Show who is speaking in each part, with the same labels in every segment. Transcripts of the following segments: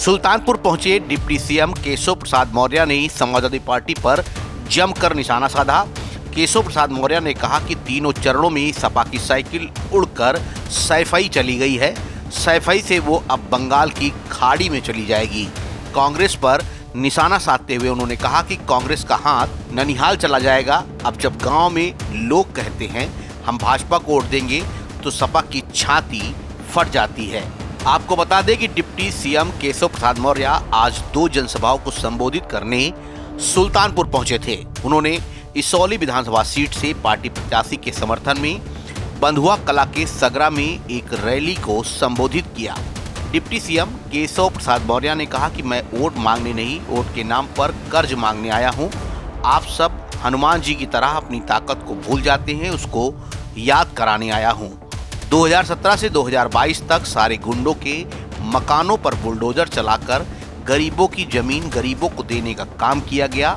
Speaker 1: सुल्तानपुर पहुंचे deputy CM Keshav Prasad Maurya ने Samajwadi party पर जमकर निशाना साधा। केशव प्रसाद मौर्य ने कहा कि तीनों चरणों में सपा की साइकिल उड़कर सैफई चली गई है। सैफई से वो अब बंगाल की खाड़ी में चली जाएगी। कांग्रेस पर निशाना साधते हुए उन्होंने कहा कि कांग्रेस का हाथ ननिहाल चला जाएगा। अब जब गांव में लोग कहते हैं हम भाजपा को वोट देंगे तो सपा की छाती फट जाती है। आपको बता दें कि डिप्टी सीएम केशव प्रसाद मौर्य आज 2 जनसभाओं को संबोधित करने सुल्तानपुर पहुंचे थे। उन्होंने इसौली विधानसभा सीट से पार्टी प्रत्याशी के समर्थन में बंधुआ कला के सगरा में एक रैली को संबोधित किया। डिप्टी सीएम केशव प्रसाद मौर्य ने कहा कि मैं वोट मांगने नहीं, वोट के नाम पर कर्ज मांगने आया हूं। आप सब हनुमान जी की तरह अपनी ताकत को भूल जाते हैं, उसको याद कराने आया हूं। 2017 से 2022 तक सारे गुंडों के मकानों पर बुलडोजर चलाकर गरीबों की जमीन गरीबों को देने का काम किया गया।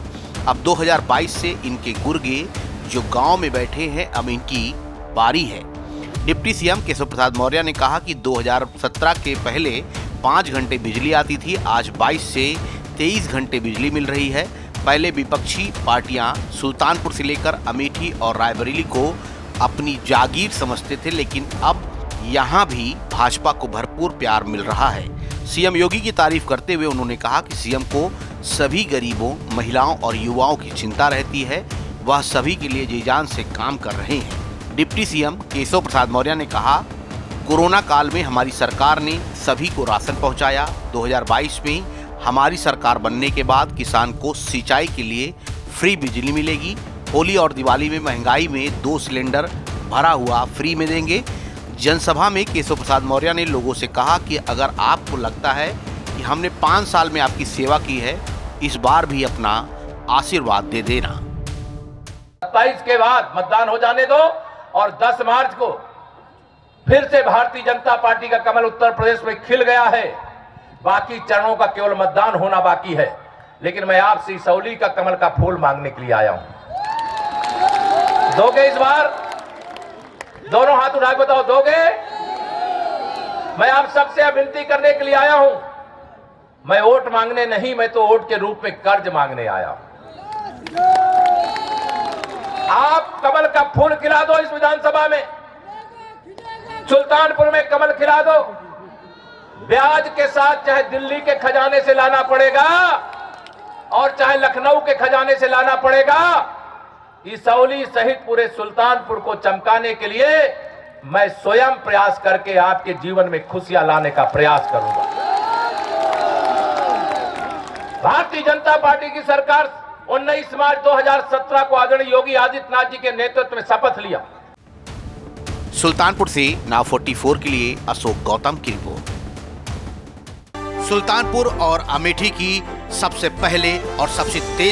Speaker 1: अब 2022 से इनके गुर्गे जो गांव में बैठे हैं, अब इनकी बारी है। डिप्टी सीएम केशव प्रसाद मौर्य ने कहा कि 2017 के पहले 5 घंटे बिजली आती थी, आज 22 से 23 घंटे बिजली मिल रही है। पहले विपक्षी पार्टियां सुल्तानपुर से लेकर अमेठी और रायबरेली को अपनी जागीर समझते थे, लेकिन अब यहां भी भाजपा को भरपूर प्यार मिल रहा है। सीएम योगी की तारीफ करते हुए उन्होंने कहा कि सीएम को सभी गरीबों, महिलाओं और युवाओं की चिंता रहती है, वह सभी के लिए जी जान से काम कर रहे हैं। डिप्टी सीएम केशव प्रसाद मौर्य ने कहा, कोरोना काल में हमारी सरकार ने सभी को राशन पहुंचाया। 2022 में हमारी सरकार बनने के बाद किसान को सिंचाई के लिए फ्री बिजली मिलेगी। होली और दिवाली में महंगाई में 2 सिलेंडर भरा हुआ फ्री में देंगे। जनसभा में केशव प्रसाद मौर्य ने लोगों से कहा कि अगर आपको लगता है कि हमने 5 साल में आपकी सेवा की है, इस बार भी अपना आशीर्वाद दे देना।
Speaker 2: 27 के बाद मतदान हो जाने दो और 10 मार्च को फिर से भारतीय जनता पार्टी का कमल उत्तर प्रदेश में खिल गया है। बाकी चरणों का केवल मतदान होना बाकी है, लेकिन मैं आपसे इसौली का कमल का फूल मांगने के लिए आया हूं। दोगे इस बार? दोनों हाथ उठा के बताओ, दोगे? मैं आप सबसे विनती करने के लिए आया हूं। मैं वोट मांगने नहीं, मैं तो वोट के रूप में कर्ज मांगने आया हूं। आप कमल का फूल खिला दो इस विधानसभा में, सुल्तानपुर में कमल खिला दो। ब्याज के साथ चाहे दिल्ली के खजाने से लाना पड़ेगा और चाहे लखनऊ के खजाने से लाना पड़ेगा, इसौली सहित पूरे सुल्तानपुर को चमकाने के लिए मैं स्वयं प्रयास करके आपके जीवन में खुशियां लाने का प्रयास करूंगा। भारतीय जनता पार्टी की सरकार 19 मार्च 2017 को आदरणीय योगी आदित्यनाथ जी के नेतृत्व में शपथ लिया।
Speaker 1: सुल्तानपुर से नाव 44 के लिए अशोक गौतम की रिपोर्ट। सुल्तानपुर और अमेठी की सबसे पहले और सबसे तेज